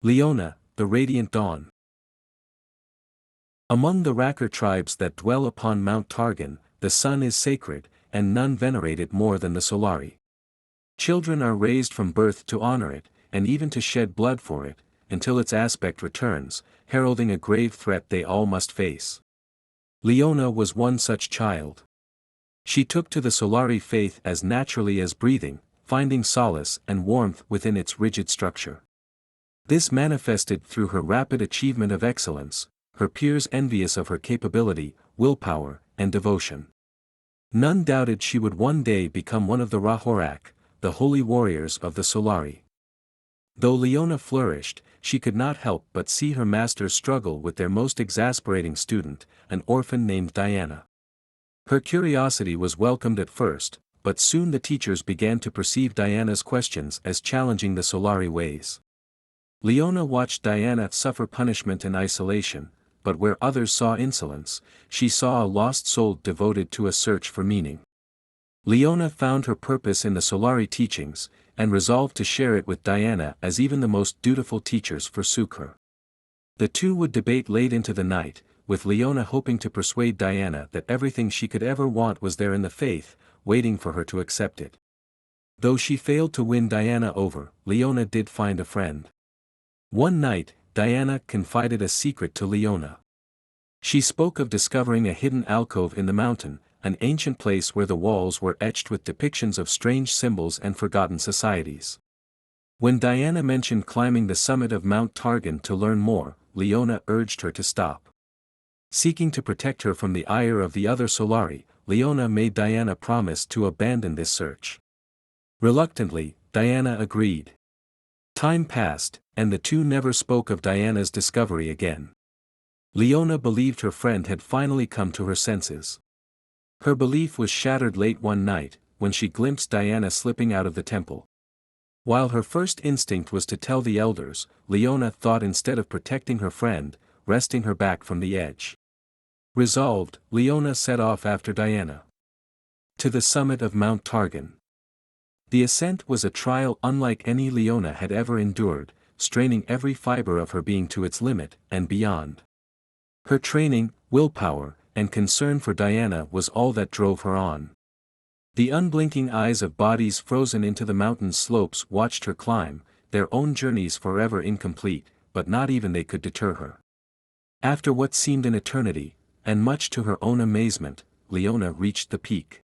Leona, the Radiant Dawn. Among the Racker tribes that dwell upon Mount Targan, the sun is sacred, and none venerate it more than the Solari. Children are raised from birth to honor it, and even to shed blood for it, until its aspect returns, heralding a grave threat they all must face. Leona was one such child. She took to the Solari faith as naturally as breathing, finding solace and warmth within its rigid structure. This manifested through her rapid achievement of excellence, her peers envious of her capability, willpower, and devotion. None doubted she would one day become one of the Rahorak, the holy warriors of the Solari. Though Leona flourished, she could not help but see her masters struggle with their most exasperating student, an orphan named Diana. Her curiosity was welcomed at first, but soon the teachers began to perceive Diana's questions as challenging the Solari ways. Leona watched Diana suffer punishment and isolation, but where others saw insolence, she saw a lost soul devoted to a search for meaning. Leona found her purpose in the Solari teachings, and resolved to share it with Diana as even the most dutiful teachers forsook her. The two would debate late into the night, with Leona hoping to persuade Diana that everything she could ever want was there in the faith, waiting for her to accept it. Though she failed to win Diana over, Leona did find a friend. One night, Diana confided a secret to Leona. She spoke of discovering a hidden alcove in the mountain, an ancient place where the walls were etched with depictions of strange symbols and forgotten societies. When Diana mentioned climbing the summit of Mount Targan to learn more, Leona urged her to stop. Seeking to protect her from the ire of the other Solari, Leona made Diana promise to abandon this search. Reluctantly, Diana agreed. Time passed, and the two never spoke of Diana's discovery again. Leona believed her friend had finally come to her senses. Her belief was shattered late one night, when she glimpsed Diana slipping out of the temple. While her first instinct was to tell the elders, Leona thought instead of protecting her friend, wresting her back from the edge. Resolved, Leona set off after Diana. To the summit of Mount Targan. The ascent was a trial unlike any Leona had ever endured, straining every fiber of her being to its limit and beyond. Her training, willpower, and concern for Diana was all that drove her on. The unblinking eyes of bodies frozen into the mountain slopes watched her climb, their own journeys forever incomplete, but not even they could deter her. After what seemed an eternity, and much to her own amazement, Leona reached the peak.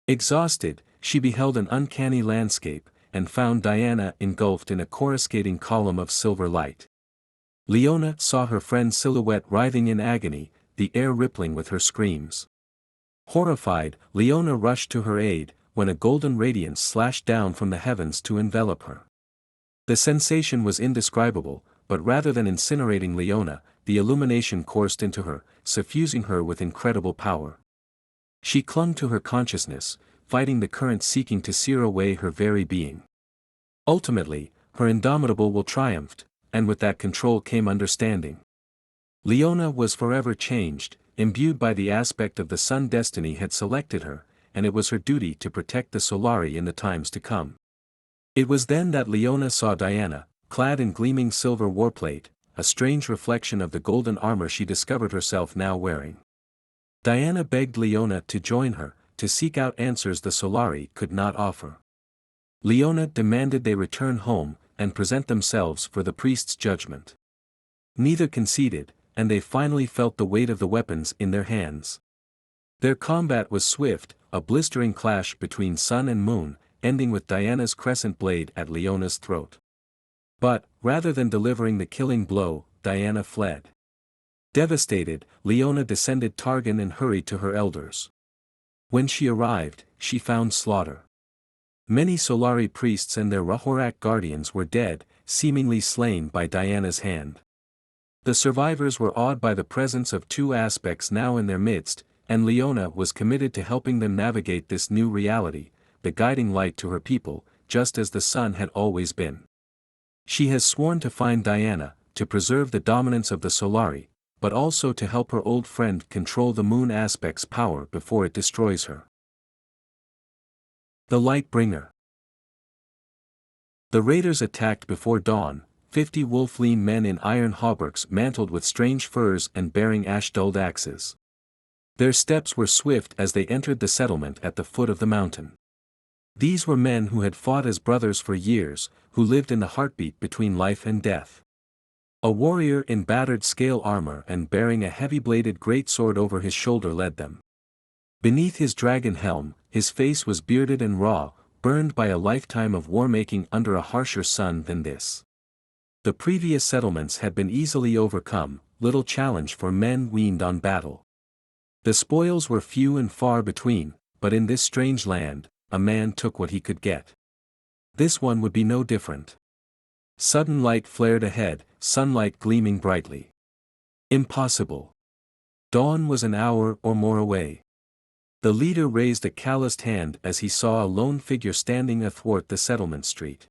Exhausted, she beheld an uncanny landscape, and found Diana engulfed in a coruscating column of silver light. Leona saw her friend's silhouette writhing in agony, the air rippling with her screams. Horrified, Leona rushed to her aid, when a golden radiance slashed down from the heavens to envelop her. The sensation was indescribable, but rather than incinerating Leona, the illumination coursed into her, suffusing her with incredible power. She clung to her consciousness, fighting the current seeking to sear away her very being. Ultimately, her indomitable will triumphed, and with that control came understanding. Leona was forever changed, imbued by the aspect of the sun destiny had selected her, and it was her duty to protect the Solari in the times to come. It was then that Leona saw Diana, clad in gleaming silver warplate, a strange reflection of the golden armor she discovered herself now wearing. Diana begged Leona to join her, to seek out answers the Solari could not offer. Leona demanded they return home, and present themselves for the priest's judgment. Neither conceded, and they finally felt the weight of the weapons in their hands. Their combat was swift, a blistering clash between sun and moon, ending with Diana's crescent blade at Leona's throat. But, rather than delivering the killing blow, Diana fled. Devastated, Leona descended Targan and hurried to her elders. When she arrived, she found slaughter. Many Solari priests and their Rahorak guardians were dead, seemingly slain by Diana's hand. The survivors were awed by the presence of two aspects now in their midst, and Leona was committed to helping them navigate this new reality, the guiding light to her people, just as the sun had always been. She has sworn to find Diana, to preserve the dominance of the Solari, but also to help her old friend control the moon aspect's power before it destroys her. The Lightbringer. The raiders attacked before dawn, 50 wolf-lean men in iron hauberks mantled with strange furs and bearing ash-dulled axes. Their steps were swift as they entered the settlement at the foot of the mountain. These were men who had fought as brothers for years, who lived in the heartbeat between life and death. A warrior in battered scale armor and bearing a heavy-bladed greatsword over his shoulder led them. Beneath his dragon helm, his face was bearded and raw, burned by a lifetime of war-making under a harsher sun than this. The previous settlements had been easily overcome, little challenge for men weaned on battle. The spoils were few and far between, but in this strange land, a man took what he could get. This one would be no different. Sudden light flared ahead, sunlight gleaming brightly. Impossible. Dawn was an hour or more away. The leader raised a calloused hand as he saw a lone figure standing athwart the settlement street.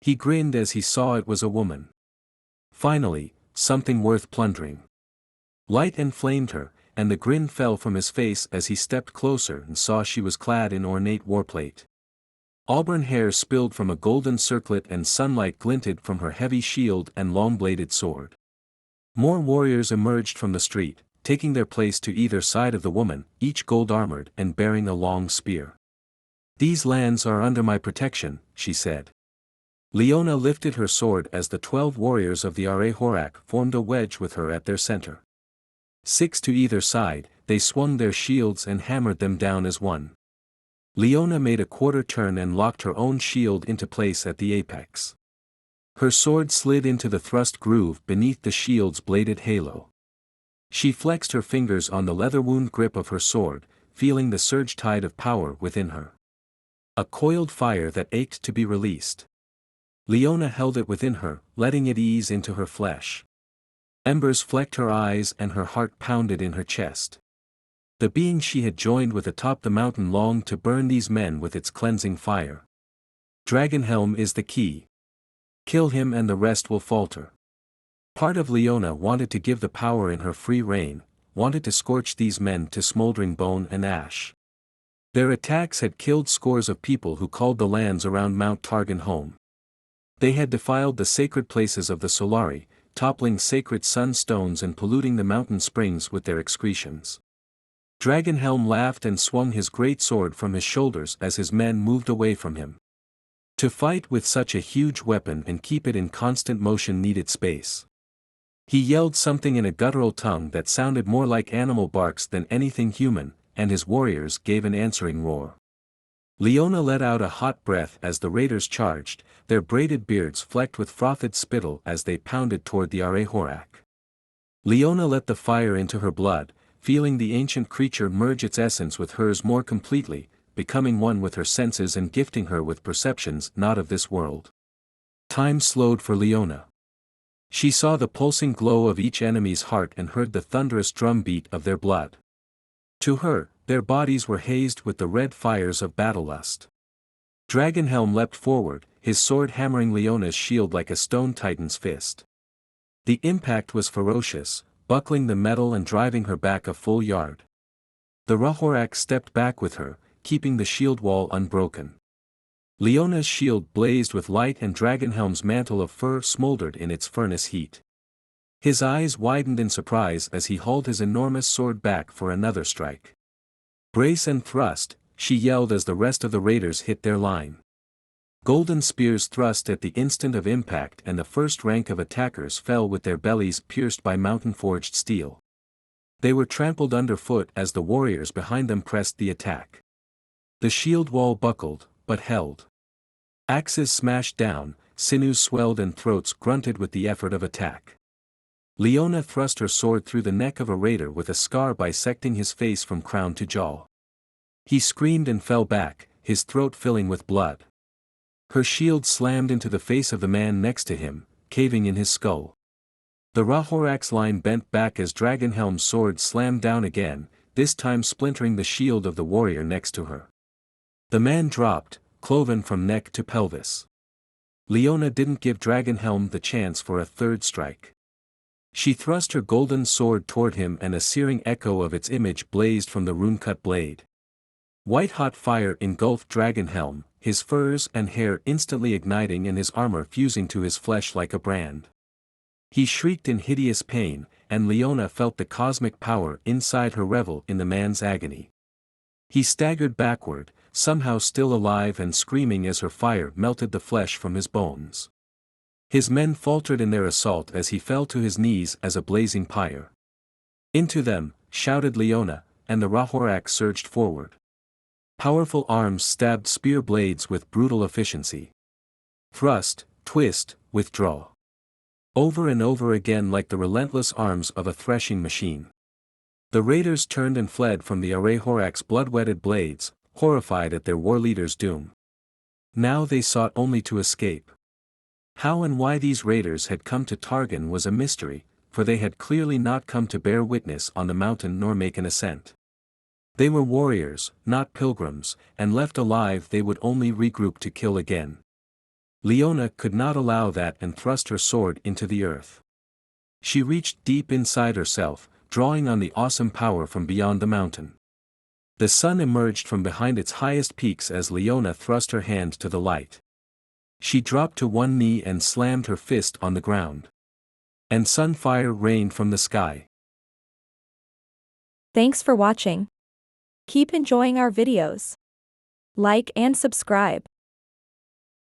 He grinned as he saw it was a woman. Finally, something worth plundering. Light enflamed her, and the grin fell from his face as he stepped closer and saw she was clad in ornate warplate. Auburn hair spilled from a golden circlet and sunlight glinted from her heavy shield and long-bladed sword. More warriors emerged from the street, taking their place to either side of the woman, each gold-armored and bearing a long spear. "These lands are under my protection," she said. Leona lifted her sword as the 12 warriors of the Arehorak formed a wedge with her at their center. 6 to either side, they swung their shields and hammered them down as one. Leona made a quarter turn and locked her own shield into place at the apex. Her sword slid into the thrust groove beneath the shield's bladed halo. She flexed her fingers on the leather-wound grip of her sword, feeling the surge tide of power within her. A coiled fire that ached to be released. Leona held it within her, letting it ease into her flesh. Embers flecked her eyes and her heart pounded in her chest. The being she had joined with atop the mountain longed to burn these men with its cleansing fire. Dragonhelm is the key. Kill him and the rest will falter. Part of Leona wanted to give the power in her free reign, wanted to scorch these men to smoldering bone and ash. Their attacks had killed scores of people who called the lands around Mount Targon home. They had defiled the sacred places of the Solari, toppling sacred sunstones and polluting the mountain springs with their excretions. Dragonhelm laughed and swung his great sword from his shoulders as his men moved away from him. To fight with such a huge weapon and keep it in constant motion needed space. He yelled something in a guttural tongue that sounded more like animal barks than anything human, and his warriors gave an answering roar. Leona let out a hot breath as the raiders charged, their braided beards flecked with frothed spittle as they pounded toward the Arehorak. Leona let the fire into her blood, feeling the ancient creature merge its essence with hers more completely, becoming one with her senses and gifting her with perceptions not of this world. Time slowed for Leona. She saw the pulsing glow of each enemy's heart and heard the thunderous drumbeat of their blood. To her, their bodies were hazed with the red fires of battle lust. Dragonhelm leapt forward, his sword hammering Leona's shield like a stone titan's fist. The impact was ferocious, buckling the metal and driving her back a full yard. The Rahorak stepped back with her, keeping the shield wall unbroken. Leona's shield blazed with light and Dragonhelm's mantle of fur smoldered in its furnace heat. His eyes widened in surprise as he hauled his enormous sword back for another strike. "Brace and thrust," she yelled as the rest of the raiders hit their line. Golden spears thrust at the instant of impact and the first rank of attackers fell with their bellies pierced by mountain-forged steel. They were trampled underfoot as the warriors behind them pressed the attack. The shield wall buckled, but held. Axes smashed down, sinews swelled and throats grunted with the effort of attack. Leona thrust her sword through the neck of a raider with a scar bisecting his face from crown to jaw. He screamed and fell back, his throat filling with blood. Her shield slammed into the face of the man next to him, caving in his skull. The Rahorak's line bent back as Dragonhelm's sword slammed down again, this time splintering the shield of the warrior next to her. The man dropped, cloven from neck to pelvis. Leona didn't give Dragonhelm the chance for a third strike. She thrust her golden sword toward him and a searing echo of its image blazed from the rune-cut blade. White-hot fire engulfed Dragonhelm, his furs and hair instantly igniting and his armor fusing to his flesh like a brand. He shrieked in hideous pain, and Leona felt the cosmic power inside her revel in the man's agony. He staggered backward, somehow still alive and screaming as her fire melted the flesh from his bones. His men faltered in their assault as he fell to his knees as a blazing pyre. Into them, shouted Leona, and the Rahorak surged forward. Powerful arms stabbed spear blades with brutal efficiency. Thrust, twist, withdraw. Over and over again like the relentless arms of a threshing machine. The raiders turned and fled from the Arahorak's blood-wetted blades, horrified at their war leader's doom. Now they sought only to escape. How and why these raiders had come to Targan was a mystery, for they had clearly not come to bear witness on the mountain nor make an ascent. They were warriors, not pilgrims, and left alive they would only regroup to kill again. Leona could not allow that and thrust her sword into the earth. She reached deep inside herself, drawing on the awesome power from beyond the mountain. The sun emerged from behind its highest peaks as Leona thrust her hand to the light. She dropped to one knee and slammed her fist on the ground. And sunfire rained from the sky. Thanks for watching. Keep enjoying our videos. Like and subscribe.